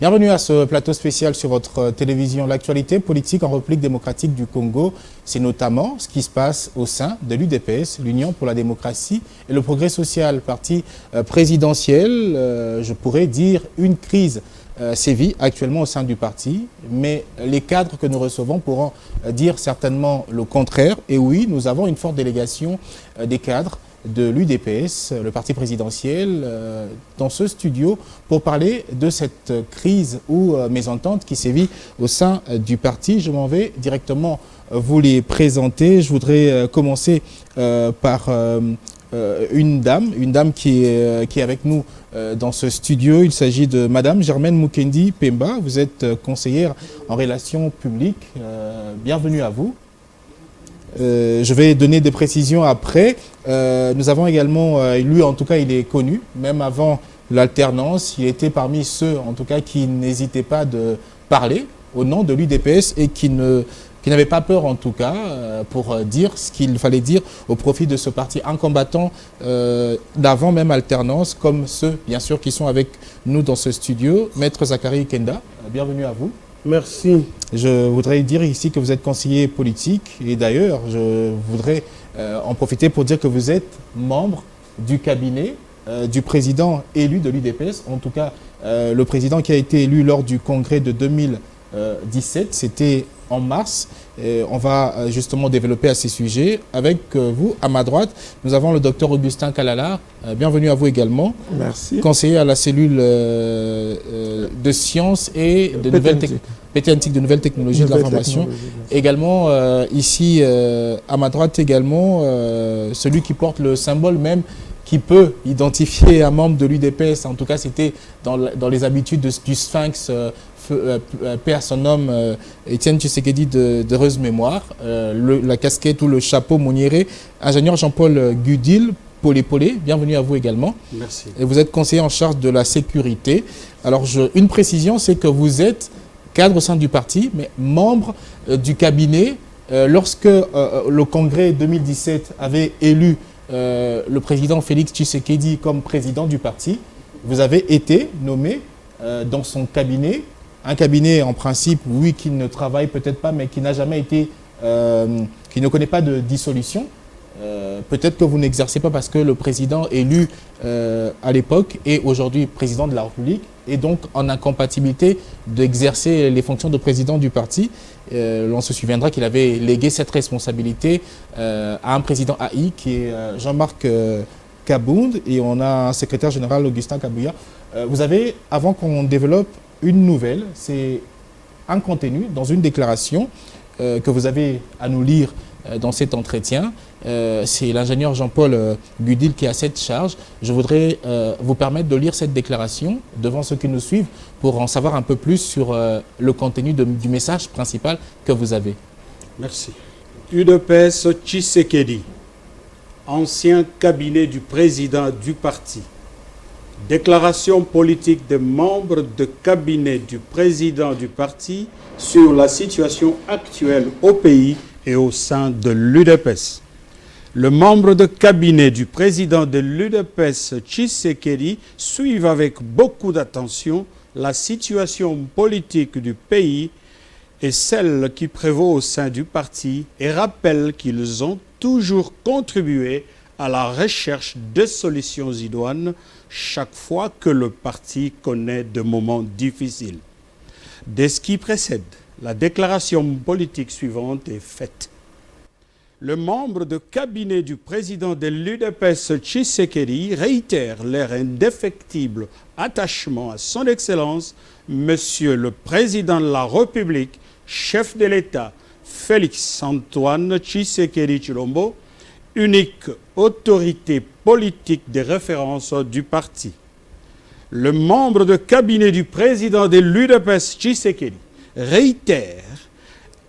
Bienvenue à ce plateau spécial sur votre télévision. L'actualité politique en République démocratique du Congo, c'est notamment ce qui se passe au sein de l'UDPS, l'Union pour la démocratie et le progrès social, parti présidentiel. Je pourrais dire une crise sévit actuellement au sein du parti, mais les cadres que nous recevons pourront dire certainement le contraire. Et oui, nous avons une forte délégation des cadres de l'UDPS, le parti présidentiel, dans ce studio pour parler de cette crise ou mésentente qui sévit au sein du parti. Je m'en vais directement vous les présenter. Je voudrais commencer par une dame qui est avec nous dans ce studio. Il s'agit de Madame Germaine Mukendi Pemba. Vous êtes conseillère en relations publiques. Bienvenue à vous. Je vais donner des précisions après. Nous avons également, lui en tout cas il est connu, même avant l'alternance, il était parmi ceux en tout cas qui n'hésitaient pas de parler au nom de l'UDPS et qui n'avaient pas peur en tout cas pour dire ce qu'il fallait dire au profit de ce parti. Un combattant d'avant même alternance, comme ceux bien sûr qui sont avec nous dans ce studio. Maître Zachary Kenda, bienvenue à vous. Merci. Je voudrais dire ici que vous êtes conseiller politique et d'ailleurs, je voudrais en profiter pour dire que vous êtes membre du cabinet du président élu de l'UDPS, en tout cas le président qui a été élu lors du congrès de 2017, c'était en mars. On va justement développer à ces sujets. Avec vous, à ma droite, nous avons le docteur Augustin Kalala. Bienvenue à vous également. Merci. Conseiller à la cellule de sciences et de nouvelles technologies de l'information. Également, ici, à ma droite également, celui qui porte le symbole même qui peut identifier un membre de l'UDPS. En tout cas, c'était dans les habitudes du Sphinx, paix à son homme, Étienne Tshisekedi d'heureuse mémoire, la casquette ou le chapeau Mouniéré, ingénieur Jean-Paul Gudil, Polé, bienvenue à vous également. Merci. Et vous êtes conseiller en charge de la sécurité. Alors, une précision, c'est que vous êtes cadre au sein du parti, mais membre du cabinet. Lorsque le congrès 2017 avait élu le président Félix Tshisekedi comme président du parti, vous avez été nommé dans son cabinet. Un cabinet, en principe, oui, qui ne travaille peut-être pas, mais qui n'a jamais été, qui ne connaît pas de dissolution. Peut-être que vous n'exercez pas parce que le président élu à l'époque est aujourd'hui président de la République et donc en incompatibilité d'exercer les fonctions de président du parti. On se souviendra qu'il avait légué cette responsabilité à un président AI qui est Jean-Marc Kabound et on a un secrétaire général Augustin Kabouya. Vous avez, avant qu'on développe une nouvelle, c'est un contenu dans une déclaration que vous avez à nous lire dans cet entretien. C'est l'ingénieur Jean-Paul Gudil qui a cette charge. Je voudrais vous permettre de lire cette déclaration devant ceux qui nous suivent pour en savoir un peu plus sur le contenu du message principal que vous avez. Merci. UDPS Tshisekedi, ancien cabinet du président du parti. Déclaration politique des membres de cabinet du président du parti sur la situation actuelle au pays et au sein de l'UDPS. Le membre de cabinet du président de l'UDPS, Tshisekedi, suit avec beaucoup d'attention la situation politique du pays et celle qui prévaut au sein du parti et rappelle qu'ils ont toujours contribué à la recherche de solutions idoines chaque fois que le parti connaît de moments difficiles. Dès ce qui précède, la déclaration politique suivante est faite. Le membre de cabinet du président de l'UDPS Tshisekedi réitère leur indéfectible attachement à son Excellence, Monsieur le Président de la République, chef de l'État, Félix-Antoine Tshisekedi Tshilombo, unique autorité politique de référence du parti. Le membre de cabinet du président de l'UDPS Tshisekedi réitère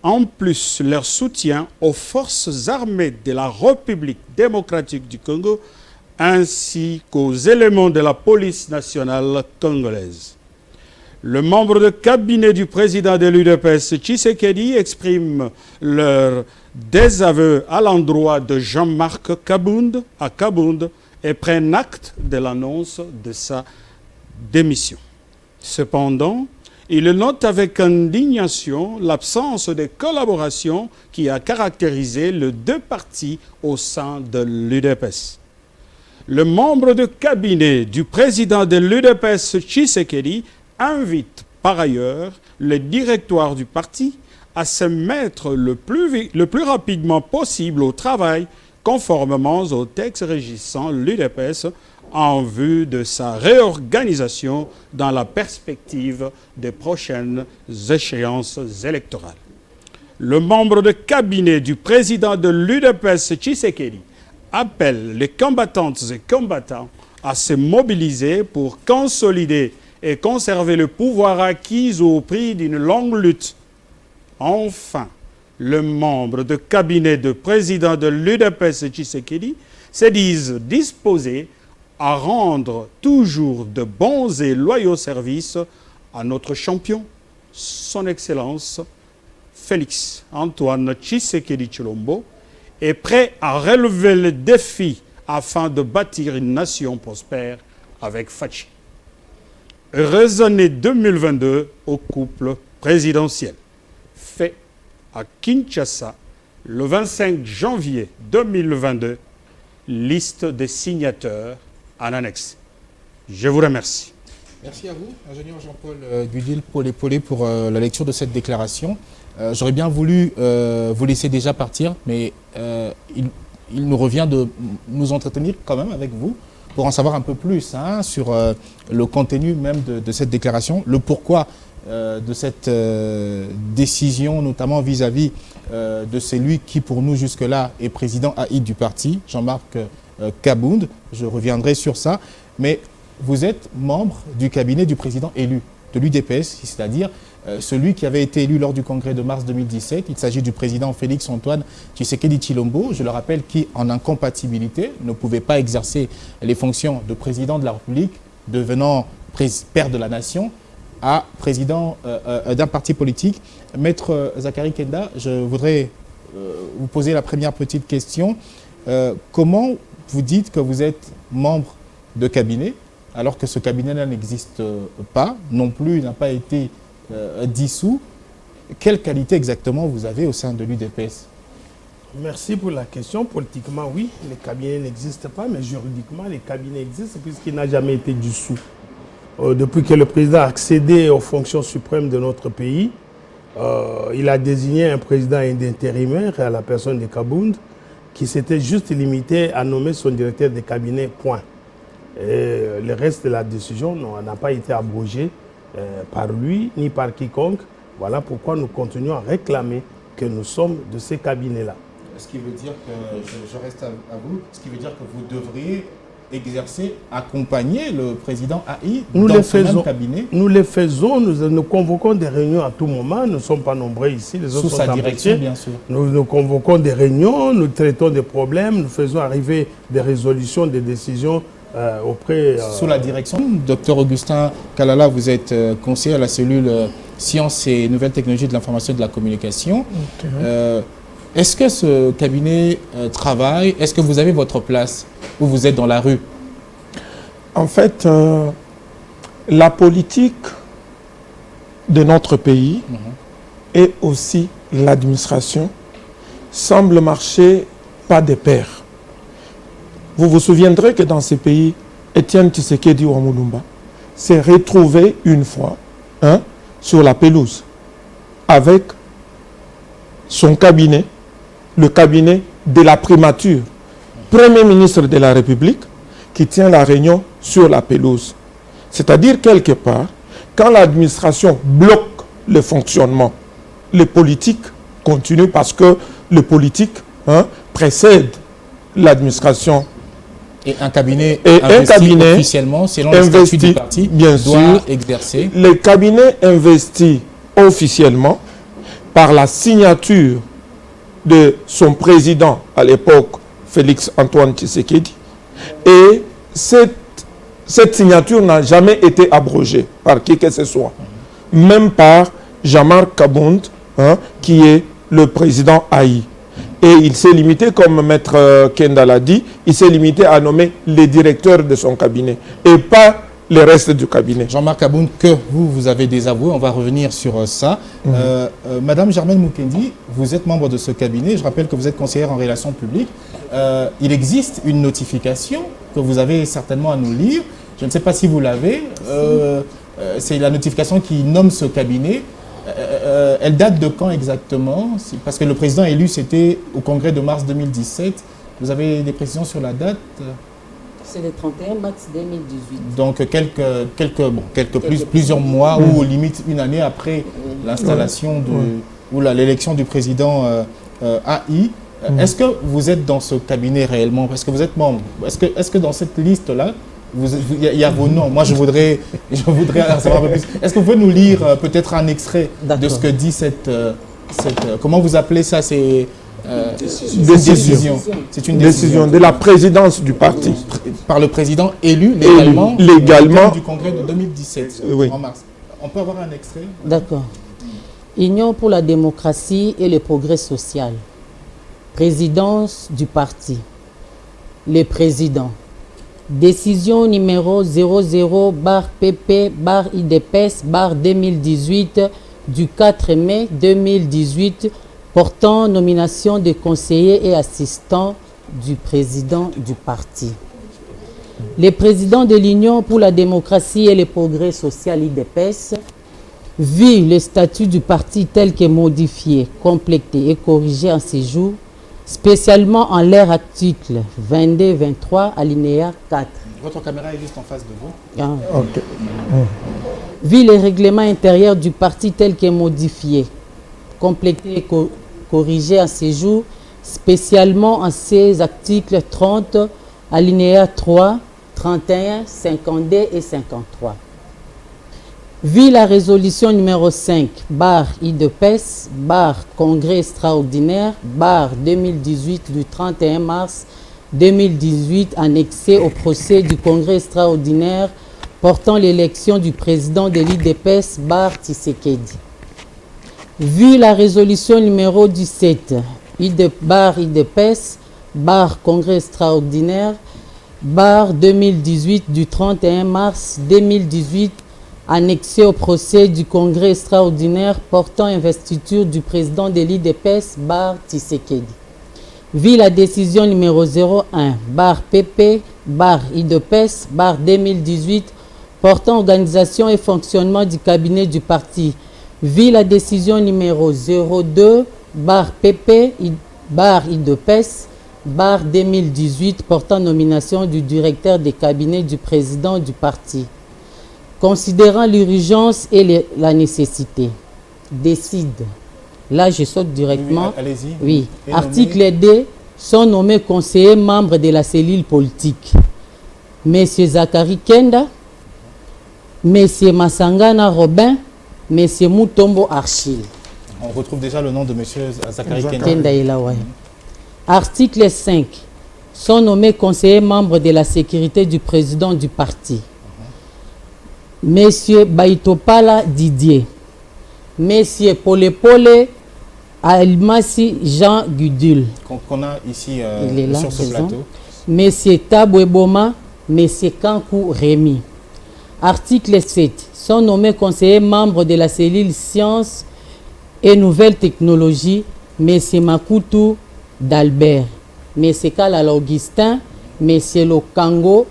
en plus leur soutien aux forces armées de la République démocratique du Congo ainsi qu'aux éléments de la police nationale congolaise. Le membre de cabinet du président de l'UDPS Tshisekedi exprime leur désaveu à l'endroit de Jean-Marc Kabound à Kabound et prennent acte de l'annonce de sa démission. Cependant, Il note avec indignation l'absence de collaboration qui a caractérisé les deux partis au sein de l'UDPS. Le membre de cabinet du président de l'UDPS, Tshisekedi, invite par ailleurs le directoire du parti à se mettre le plus rapidement possible au travail conformément aux textes régissant l'UDPS en vue de sa réorganisation dans la perspective des prochaines échéances électorales. Le membre de cabinet du président de l'UDPS, Tshisekedi, appelle les combattantes et combattants à se mobiliser pour consolider et conserver le pouvoir acquis au prix d'une longue lutte. Enfin, le membre de cabinet du président de l'UDPS, Tshisekedi, se disent disposés à rendre toujours de bons et loyaux services à notre champion, son Excellence Félix Antoine Tshisekedi Tshilombo, est prêt à relever le défi afin de bâtir une nation prospère avec Fachi. Heureuse année 2022 au couple présidentiel. Fait à Kinshasa le 25 janvier 2022, liste des signateurs en annexe. Je vous remercie. Merci à vous, ingénieur Jean-Paul Gudil Polé pour la lecture de cette déclaration. J'aurais bien voulu vous laisser déjà partir, mais il nous revient de nous entretenir quand même avec vous pour en savoir un peu plus sur le contenu même de cette déclaration, le pourquoi de cette décision, notamment vis-à-vis de celui qui, pour nous, jusque-là, est président AI du parti, Jean-Marc Kabound. Je reviendrai sur ça. Mais vous êtes membre du cabinet du président élu de l'UDPS, c'est-à-dire celui qui avait été élu lors du congrès de mars 2017. Il s'agit du président Félix Antoine Tshisekedi Tshilombo, je le rappelle, qui, en incompatibilité, ne pouvait pas exercer les fonctions de président de la République, devenant père de la nation, à président d'un parti politique. Maître Zachary Kenda, je voudrais vous poser la première petite question. Comment vous dites que vous êtes membre de cabinet, alors que ce cabinet-là n'existe pas, non plus, il n'a pas été dissous? Quelle qualité exactement vous avez au sein de l'UDPS? Merci pour la question. Politiquement, oui, les cabinets n'existent pas, mais juridiquement, les cabinets existent puisqu'il n'a jamais été dissous. Depuis que le président a accédé aux fonctions suprêmes de notre pays, il a désigné un président intérimaire à la personne de Kabound qui s'était juste limité à nommer son directeur de cabinet, point. Et le reste de la décision n'a pas été abrogé par lui ni par quiconque. Voilà pourquoi nous continuons à réclamer que nous sommes de ces cabinets-là. Ce qui veut dire que, je reste à vous, ce qui veut dire que vous devriez exercer, accompagner le président AI dans ce même cabinet? Nous le faisons, nous convoquons des réunions à tout moment, nous ne sommes pas nombreux ici, les autres sous sa direction, bien sûr. Nous convoquons des réunions, nous traitons des problèmes, nous faisons arriver des résolutions, des décisions auprès... Sous la direction, Dr Augustin Kalala, vous êtes conseiller à la cellule Sciences et Nouvelles Technologies de l'Information et de la Communication. Okay. Est-ce que ce cabinet travaille? Est-ce que vous avez votre place ou vous êtes dans la rue? En fait, la politique de notre pays et aussi l'administration semblent marcher pas de pair. Vous vous souviendrez que dans ce pays, Étienne Tshisekedi Wamulumba s'est retrouvé une fois sur la pelouse avec son cabinet, le cabinet de la primature, Premier ministre de la République, qui tient la réunion sur la pelouse. C'est-à-dire, quelque part, quand l'administration bloque le fonctionnement, les politiques continuent parce que le politique précède l'administration. Et un cabinet officiellement, selon le statut du parti, bien doit exercer. Le cabinet investit officiellement par la signature de son président à l'époque, Félix Antoine Tshisekedi. Et cette signature n'a jamais été abrogée par qui que ce soit. Même par Jean-Marc Kabound, qui est le président AI. Et il s'est limité, comme Maître Kenda l'a dit, il s'est limité à nommer les directeurs de son cabinet. Et pas le reste du cabinet. Jean-Marc Aboun, que vous avez désavoué, on va revenir sur ça. Madame Germaine Mukendi, vous êtes membre de ce cabinet, je rappelle que vous êtes conseillère en relations publiques. Il existe une notification que vous avez certainement à nous lire, je ne sais pas si vous l'avez, c'est la notification qui nomme ce cabinet. Elle date de quand exactement? Parce que le président élu, c'était au congrès de mars 2017. Vous avez des précisions sur la date? C'est le 31 mars 2018. Donc plusieurs mois ou limite une année après l'installation ou l'élection du président AI. Est-ce que vous êtes dans ce cabinet réellement? Est-ce que vous êtes membre? Est-ce que dans cette liste-là, il y a vos noms? Moi, je voudrais en savoir un peu plus. Est-ce que vous pouvez nous lire peut-être un extrait de ce que dit cette comment vous appelez ça? C'est décision. C'est une décision de la présidence du parti. Par le président élu légalement du congrès de 2017 en mars. On peut avoir un extrait? D'accord. Union pour la démocratie et le progrès social. Présidence du parti. Les présidents. Décision numéro 00/PP/IDPS/2018 du 4 mai 2018 portant nomination des conseillers et assistants du président du parti. Les présidents de l'Union pour la démocratie et le progrès social IDPS, vu le statut du parti tel que modifié, complété et corrigé en ces jours, spécialement en leur article 22-23 alinéa 4. Votre caméra est juste en face de vous. Okay. Vu le règlement intérieur du parti tel que modifié, complété et corrigé en ces jours, spécialement en ses articles 30, alinéa 3, 31, 52 et 53. Vu la résolution numéro 5, IDPS, Congrès extraordinaire, 2018 du 31 mars 2018, annexé au procès du Congrès extraordinaire portant l'élection du président de l'IDPS, Tshisekedi. Vu la résolution numéro 17, IDPS, Congrès extraordinaire, 2018 du 31 mars 2018, annexé au procès du Congrès extraordinaire portant investiture du président de l'IDPS, Tshisekedi. Vu la décision numéro 01, PP, IDPS, 2018, portant organisation et fonctionnement du cabinet du parti. Vu la décision numéro 02, PP, IDPS, 2018, portant nomination du directeur des cabinets du président du parti. Considérant l'urgence et la nécessité, décide. Là, je saute directement. Allez-y. Oui. Article D, sont nommés conseillers membres de la cellule politique. Monsieur Zachary Kenda, Monsieur Masangana Robin, Monsieur Mutombo Archil. On retrouve déjà le nom de Monsieur Zachary Kenda. Kenda est là, ouais. Article 5, sont nommés conseillers membres de la sécurité du président du parti. Monsieur Baitopala Didier, Monsieur Pole Almasi Jean Gudul, qu'on a ici il est là, sur ce plateau. Monsieur Taboueboma, Monsieur Kankou Rémi. Article 7, sont nommés conseillers membres de la cellule sciences et nouvelles technologies, Monsieur Makutu d'Albert, Monsieur Kalala Augustin, Monsieur Lokango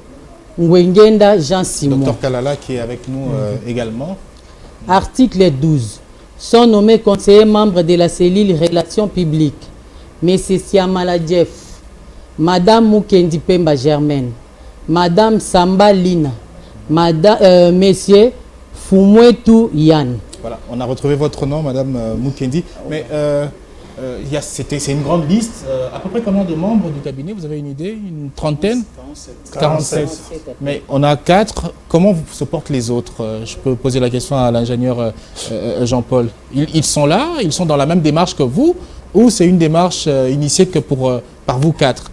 Ngwengenda Jean-Simon. Docteur Kalala qui est avec nous également. Article 12. Sont nommés conseillers membres de la cellule relations publiques. M. Siamala Jeff, Madame Mukendi Pemba Germaine, Madame Samba Lina, Monsieur Fumwetu Yann. Voilà, on a retrouvé votre nom, Madame Mukendi. Mais c'est une grande liste. À peu près combien de membres du cabinet? Vous avez une idée? Une trentaine? 47. Mais on a 4. Comment se portent les autres? Je peux poser la question à l'ingénieur Jean-Paul. Ils sont là? Ils sont dans la même démarche que vous? Ou c'est une démarche initiée que par vous 4?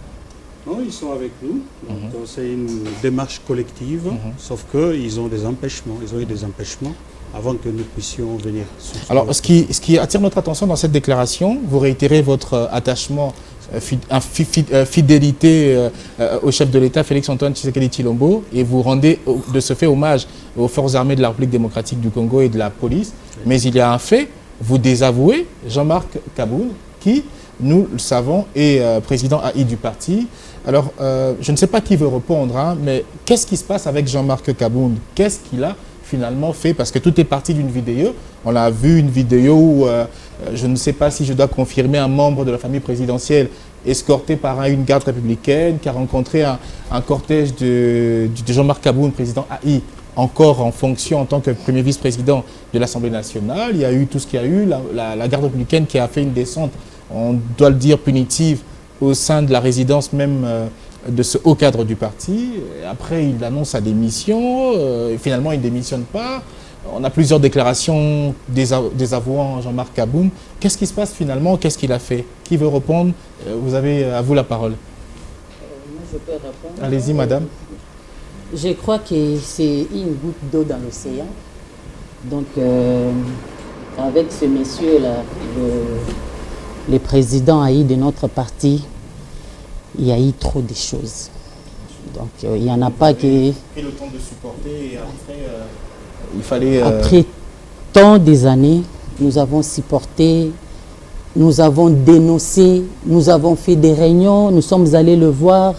Non, ils sont avec nous. Donc, c'est une démarche collective, sauf qu'ils ont des empêchements. Ils ont eu des empêchements avant que nous puissions venir. Alors, ce qui attire notre attention dans cette déclaration, vous réitérez votre attachement fidélité au chef de l'État, Félix-Antoine Tshisekedi Tshilombo, et vous rendez de ce fait hommage aux forces armées de la République démocratique du Congo et de la police. Mais il y a un fait, vous désavouez Jean-Marc Kaboun, qui, nous le savons, est président AI du parti. Alors, je ne sais pas qui veut répondre, hein, mais qu'est-ce qui se passe avec Jean-Marc Kaboun? Qu'est-ce qu'il a finalement fait? Parce que tout est parti d'une vidéo. On a vu une vidéo où, je ne sais pas si je dois confirmer, un membre de la famille présidentielle escorté par une garde républicaine qui a rencontré un cortège de Jean-Marc Kaboun, président AI, encore en fonction en tant que premier vice-président de l'Assemblée nationale. Il y a eu tout ce qu'il y a eu, la garde républicaine qui a fait une descente, on doit le dire, punitive au sein de la résidence même de ce haut cadre du parti. Et après, il annonce sa démission, et finalement il ne démissionne pas. On a plusieurs déclarations désavouant Jean-Marc Kaboun. Qu'est-ce qui se passe finalement? Qu'est-ce qu'il a fait? Qui veut répondre? Vous avez à vous la parole. Moi, je peux répondre. Allez-y, madame. Je crois que c'est une goutte d'eau dans l'océan. Donc, avec ce monsieur-là, le président AI de notre parti, il y a eu trop de choses. Donc, il n'y en a pas qui... Pris le temps de supporter et après, il fallait... Après tant des années, nous avons supporté, nous avons dénoncé, nous avons fait des réunions, nous sommes allés le voir.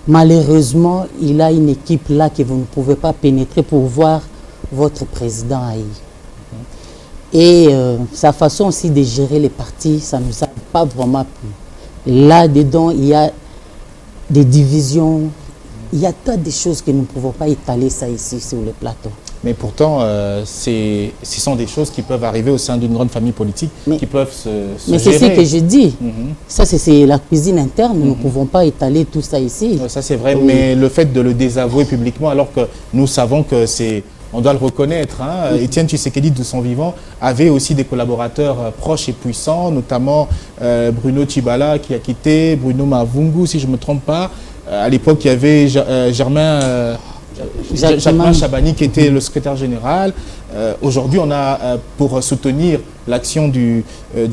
Malheureusement, il a une équipe là que vous ne pouvez pas pénétrer pour voir votre président AI. Et sa façon aussi de gérer les partis, ça ne nous a pas vraiment plu. Là-dedans, il y a des divisions, il y a tas de choses que nous ne pouvons pas étaler ça ici sur le plateau. Mais pourtant, ce sont des choses qui peuvent arriver au sein d'une grande famille politique, qui peuvent se mais c'est ce que je dis. Ça, c'est la cuisine interne. Nous ne pouvons pas étaler tout ça ici. Ça, c'est vrai. Oui. Mais le fait de le désavouer publiquement, alors que nous savons que c'est... On doit le reconnaître. Hein, Étienne Tshisekedi, de son vivant, avait aussi des collaborateurs proches et puissants, notamment Bruno Tshibala qui a quitté, Bruno Mavungu, si je ne me trompe pas. À l'époque, il y avait Jacquemin Chabani qui était le secrétaire général. Aujourd'hui, on a, pour soutenir l'action du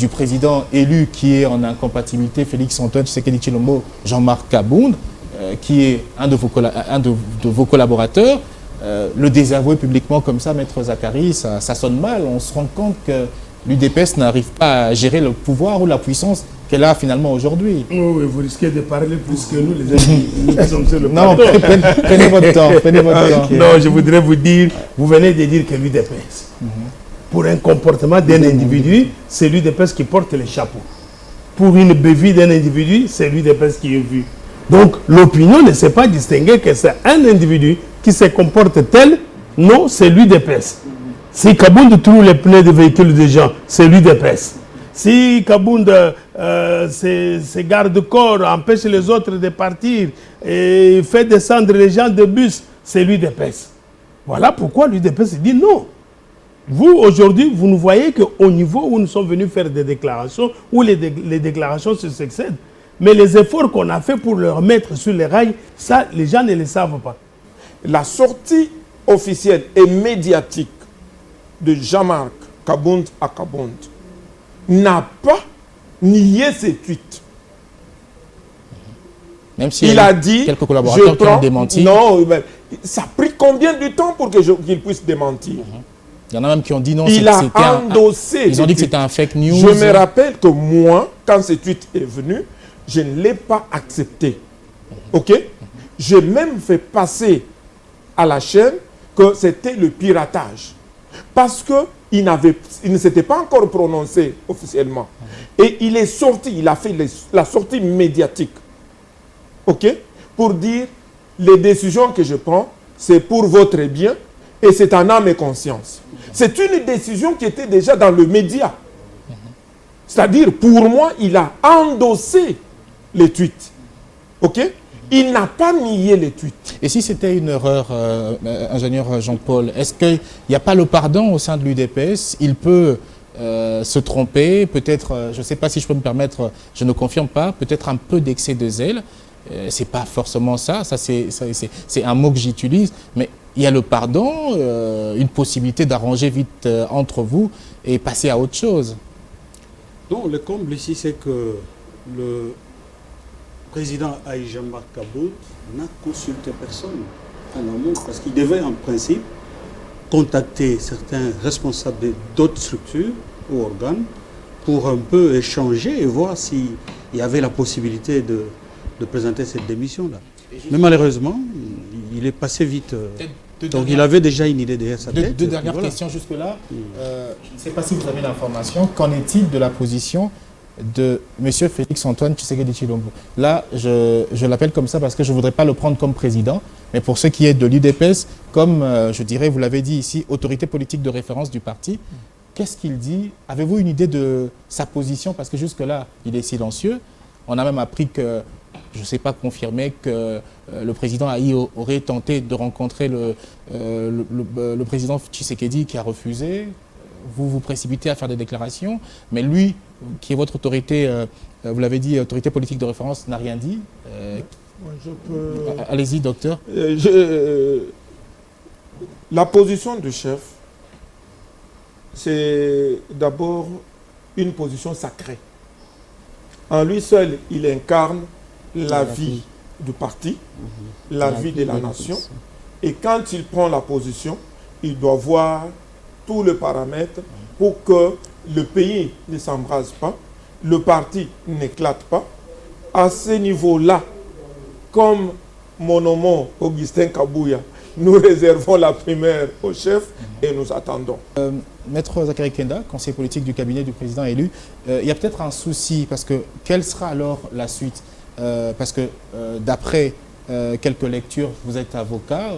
président élu qui est en incompatibilité, Félix-Antoine Tshisekedi Tshilombo, Jean-Marc Kaboun, qui est un de vos collaborateurs. Le désavouer publiquement comme ça, Maître Zacharie, ça sonne mal. On se rend compte que l'UDPS n'arrive pas à gérer le pouvoir ou la puissance qu'elle a finalement aujourd'hui. Oui, vous risquez de parler plus que nous, les amis. Nous sommes sur le non, prenez votre temps. Prenez votre temps. Non, je voudrais vous dire, vous venez de dire que l'UDPS, pour un comportement d'un individu, c'est l'UDPS qui porte le chapeau. Pour une bévue d'un individu, c'est l'UDPS qui est vu. Donc, l'opinion ne sait pas distinguer que c'est un individu qui se comporte tel. Non, c'est l'UDPS. Si Kabound trouve les pneus de véhicules des gens, c'est l'UDPS. Si Kabound, ses garde-corps empêche les autres de partir et fait descendre les gens de bus, c'est l'UDPS. Voilà pourquoi l'UDPS dit non. Vous, aujourd'hui, vous nous voyez qu'au niveau où nous sommes venus faire des déclarations, où les déclarations se succèdent, mais les efforts qu'on a fait pour le remettre sur les rails, ça, les gens ne le savent pas. La sortie officielle et médiatique de Jean-Marc Kabound à Kabound n'a pas nié ces tweets. Même si il a dit, quelques collaborateurs qui ont démenti. Non, ça a pris combien de temps pour qu'il puisse démentir? Il y en a même qui ont dit non. Il a endossé. Ils ont dit que c'était un fake news. Je me rappelle que moi, quand ce tweet est venu, je ne l'ai pas accepté. Ok? J'ai même fait passer à la chaîne que c'était le piratage. Parce qu'il ne s'était pas encore prononcé officiellement. Et il est sorti, il a fait la sortie médiatique. OK? Pour dire, les décisions que je prends, c'est pour votre bien et c'est en âme et conscience. C'est une décision qui était déjà dans le média. C'est-à-dire, pour moi, il a endossé les tweets. OK? Il n'a pas nié les tweets. Et si c'était une erreur, ingénieur Jean-Paul, est-ce qu'il n'y a pas le pardon au sein de l'UDPS? Il peut se tromper, peut-être, je ne sais pas si je peux me permettre, je ne confirme pas, peut-être un peu d'excès de zèle. C'est pas forcément ça, c'est un mot que j'utilise, mais il y a le pardon, une possibilité d'arranger vite entre vous et passer à autre chose. Non, le comble ici, c'est que président Aïe Jean-Marc Kaboul n'a consulté personne en amont parce qu'il devait en principe contacter certains responsables d'autres structures ou organes pour un peu échanger et voir s'il y avait la possibilité de présenter cette démission-là. Mais malheureusement, il est passé vite. Donc il avait déjà une idée derrière sa tête. Deux dernières questions jusque-là. Je ne sais pas si vous avez l'information. Qu'en est-il de la position de M. Félix-Antoine Tshisekedi Tshilombo? Là, je l'appelle comme ça parce que je ne voudrais pas le prendre comme président, mais pour ce qui est de l'UDPS, comme je dirais, vous l'avez dit ici, autorité politique de référence du parti, qu'est-ce qu'il dit? Avez-vous une idée de sa position? Parce que jusque-là, il est silencieux. On a même appris que, je ne sais pas confirmer, que le président Aïe aurait tenté de rencontrer le président Tshisekedi qui a refusé. Vous vous précipitez à faire des déclarations, mais lui, qui est votre autorité, vous l'avez dit, autorité politique de référence, n'a rien dit. Allez-y, docteur. La position du chef, c'est d'abord une position sacrée. En lui seul, il incarne la vie du parti, la vie de la nation. Et quand il prend la position, il doit voir tous les paramètres pour que le pays ne s'embrase pas, le parti n'éclate pas. À ce niveau-là, comme mon nom Augustin Kabouya, nous réservons la primaire au chef et nous attendons. Maître Zakari Kenda, conseiller politique du cabinet du président élu, il y a peut-être un souci, parce que quelle sera alors la suite? Parce que d'après quelques lectures, vous êtes avocat,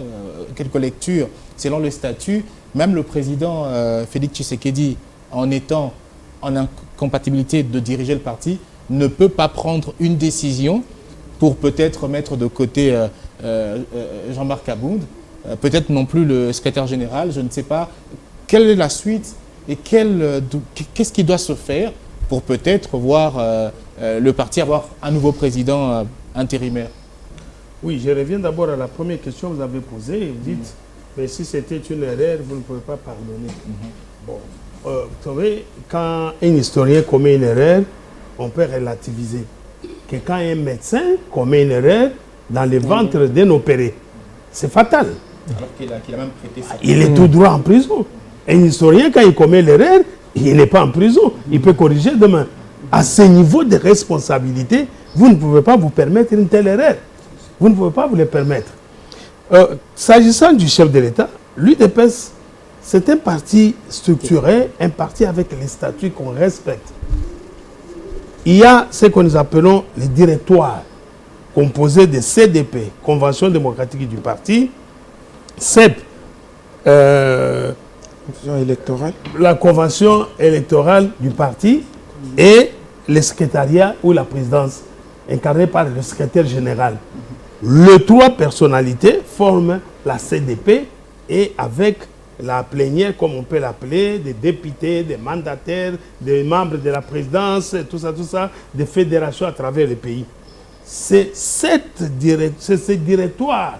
quelques lectures, selon le statut, même le président Félix Tshisekedi, en étant en incompatibilité de diriger le parti, ne peut pas prendre une décision pour peut-être mettre de côté Jean-Marc Aboud, peut-être non plus le secrétaire général, je ne sais pas. Quelle est la suite et qu'est-ce qui doit se faire pour peut-être voir le parti avoir un nouveau président intérimaire? Oui, je reviens d'abord à la première question que vous avez posée. Vous dites, mais si c'était une erreur, vous ne pouvez pas pardonner. Bon, vous savez, quand un historien commet une erreur, on peut relativiser. Que quand un médecin commet une erreur dans le ventre d'un opéré, c'est fatal. Alors qu'il a même prêté sa... Il est tout droit en prison. Un historien, quand il commet l'erreur, il n'est pas en prison. Il peut corriger demain. À ce niveau de responsabilité, vous ne pouvez pas vous permettre une telle erreur. Vous ne pouvez pas vous le permettre. S'agissant du chef de l'État, l'UDPS, c'est un parti structuré, un parti avec les statuts qu'on respecte. Il y a ce que nous appelons les directoires, composés de CDP, Convention démocratique du parti, CEP, la convention électorale du parti et le secrétariat ou la présidence incarnée par le secrétaire général. Les trois personnalités forment la CDP et avec la plénière, comme on peut l'appeler, des députés, des mandataires, des membres de la présidence, tout ça, des fédérations à travers le pays. C'est ce directoire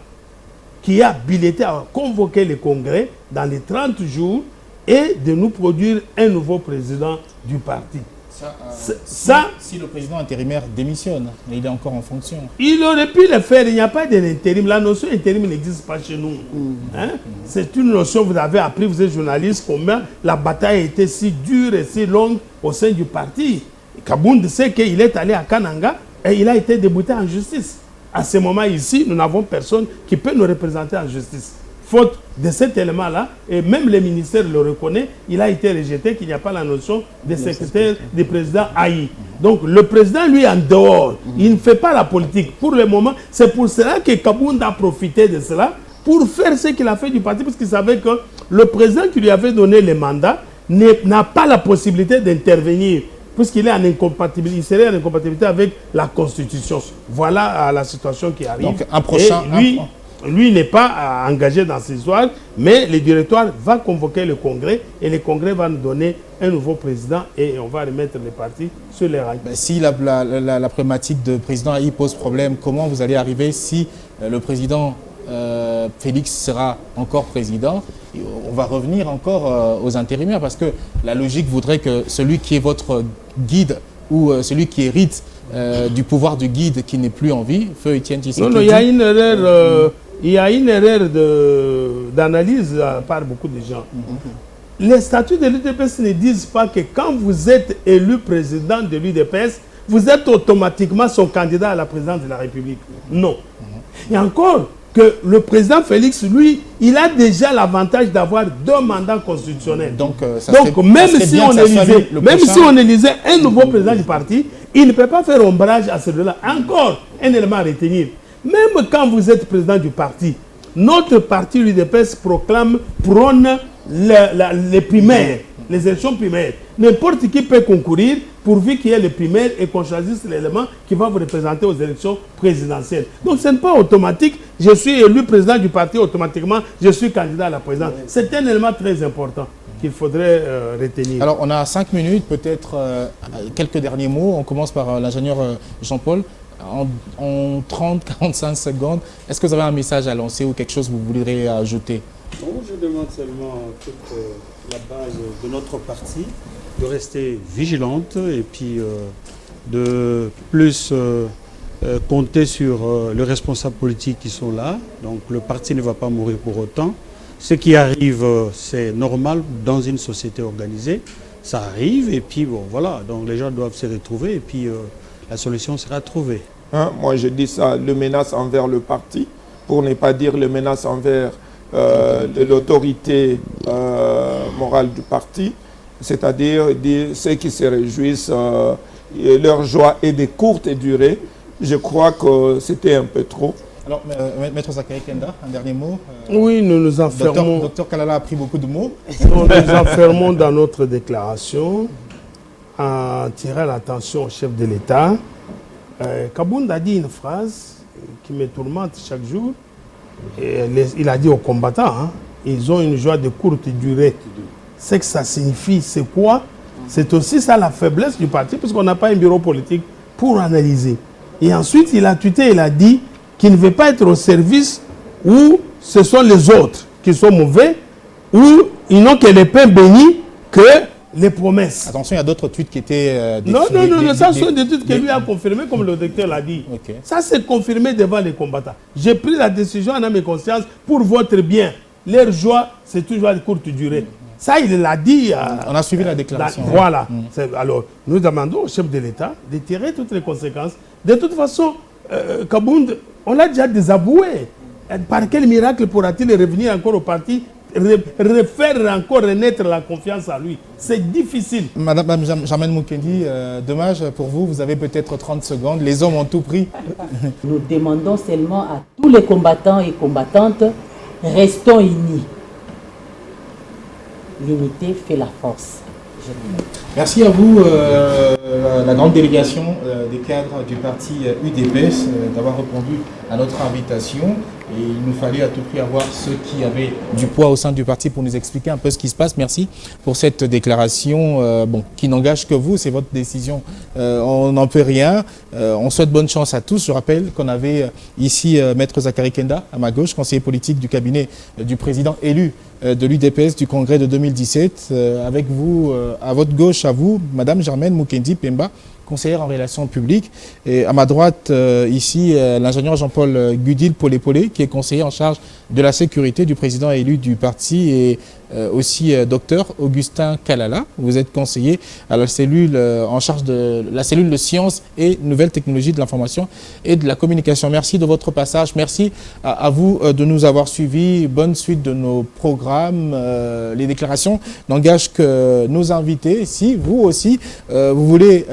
qui a habilité à convoquer le congrès dans les 30 jours et de nous produire un nouveau président du parti. Si le président intérimaire démissionne, mais il est encore en fonction. Il aurait pu le faire, il n'y a pas d'intérim. La notion intérim n'existe pas chez nous. Hein? C'est une notion, vous avez appris, vous êtes journaliste, combien la bataille a été si dure et si longue au sein du parti. Kabound sait qu'il est allé à Kananga et il a été débouté en justice. À ce moment ici, nous n'avons personne qui peut nous représenter en justice. Faute de cet élément-là, et même le ministère le reconnaît, il a été rejeté qu'il n'y a pas la notion de secrétaire du président Aïe. Donc le président, lui, en dehors, il ne fait pas la politique. Pour le moment, c'est pour cela que Kabound a profité de cela pour faire ce qu'il a fait du parti, parce qu'il savait que le président qui lui avait donné le mandat n'a pas la possibilité d'intervenir, puisqu'il est en incompatibilité, il serait en incompatibilité avec la Constitution. Voilà la situation qui arrive. Donc un prochain... Lui n'est pas engagé dans ces histoires, mais le directoire va convoquer le congrès et le congrès va nous donner un nouveau président et on va remettre les partis sur les rails. Si la problématique de président Aïe pose problème, comment vous allez arriver si le président Félix sera encore président? On va revenir encore aux intérimaires parce que la logique voudrait que celui qui est votre guide ou celui qui hérite du pouvoir du guide qui n'est plus en vie, feu Étienne Tshisekedi? Non, il y a une erreur, d'analyse par beaucoup de gens. Les statuts de l'UDPS ne disent pas que quand vous êtes élu président de l'UDPS, vous êtes automatiquement son candidat à la présidence de la République. Non. Et encore que le président Félix, lui, il a déjà l'avantage d'avoir 2 mandats constitutionnels. Donc même si on élisait un nouveau président du parti, il ne peut pas faire ombrage à celui-là. Encore un élément à retenir. Même quand vous êtes président du parti, notre parti, l'UDPS, prône les primaires, les élections primaires. N'importe qui peut concourir pourvu qu'il y ait les primaires et qu'on choisisse l'élément qui va vous représenter aux élections présidentielles. Donc ce n'est pas automatique, je suis élu président du parti, automatiquement je suis candidat à la présidence. C'est un élément très important qu'il faudrait retenir. Alors on a 5 minutes, peut-être quelques derniers mots. On commence par l'ingénieur Jean-Paul. En 30-45 secondes, est-ce que vous avez un message à lancer ou quelque chose que vous voudriez ajouter? Non, je demande seulement à toute la base de notre parti de rester vigilante et puis de plus compter sur les responsables politiques qui sont là. Donc le parti ne va pas mourir pour autant. Ce qui arrive, c'est normal dans une société organisée. Ça arrive et puis bon, voilà. Donc les gens doivent se retrouver et puis la solution sera trouvée. Moi je dis ça, le menace envers le parti, pour ne pas dire le menace envers l'autorité morale du parti, c'est-à-dire ceux qui se réjouissent, leur joie est de courte durée. Je crois que c'était un peu trop. Alors, Maître Zakari Kenda, un dernier mot. Oui, nous nous enfermons. Docteur Kalala a pris beaucoup de mots. Nous nous enfermons dans notre déclaration en tirant l'attention au chef de l'État. Kabound a dit une phrase qui me tourmente chaque jour. Il a dit aux combattants, ils ont une joie de courte durée. C'est que ça signifie, c'est quoi? C'est aussi ça la faiblesse du parti, parce qu'on n'a pas un bureau politique pour analyser. Et ensuite, il a tweeté, il a dit qu'il ne veut pas être au service où ce sont les autres qui sont mauvais, où ils n'ont que les pains bénis que les promesses. Attention, il y a d'autres tweets qui étaient... Non, ça sont des tweets que lui a confirmés, comme le docteur l'a dit. Okay. Ça, c'est confirmé devant les combattants. J'ai pris la décision en âme et conscience pour votre bien. Leur joie, c'est toujours à courte durée. Ça, il l'a dit. On a suivi la déclaration. Voilà. Alors, nous demandons au chef de l'État de tirer toutes les conséquences. De toute façon, Kabound, on l'a déjà désavoué. Par quel miracle pourra-t-il revenir encore au parti, refaire encore renaître la confiance à lui? C'est difficile. Madame Germaine Mukendi, dommage pour vous, vous avez peut-être 30 secondes. Les hommes ont tout pris. Nous demandons seulement à tous les combattants et combattantes, restons unis. L'unité fait la force. Merci à vous, la grande délégation des cadres du parti UDPS, d'avoir répondu à notre invitation. Et il nous fallait à tout prix avoir ceux qui avaient du poids au sein du parti pour nous expliquer un peu ce qui se passe. Merci pour cette déclaration qui n'engage que vous, c'est votre décision. On n'en peut rien. On souhaite bonne chance à tous. Je rappelle qu'on avait ici Maître Zakari Kenda, à ma gauche, conseiller politique du cabinet du président élu de l'UDPS du congrès de 2017. Avec vous, à votre gauche, à vous, Madame Germaine Mukendi Pemba, conseillère en relations publiques. Et à ma droite, ici, l'ingénieur Jean-Paul Gudil Polé-Polé, qui est conseiller en charge de la sécurité du président élu du parti, et aussi docteur Augustin Kalala. Vous êtes conseiller à la cellule en charge de la cellule de sciences et nouvelles technologies de l'information et de la communication. Merci de votre passage. Merci à vous de nous avoir suivis. Bonne suite de nos programmes. Les déclarations n'engagent que nos invités. Si vous aussi, vous voulez,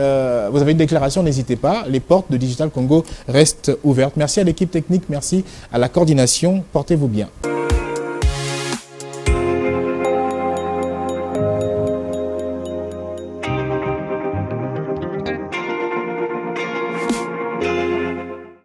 vous avez une déclaration, n'hésitez pas. Les portes de Digital Congo restent ouvertes. Merci à l'équipe technique. Merci à la coordination. Portez-vous bien.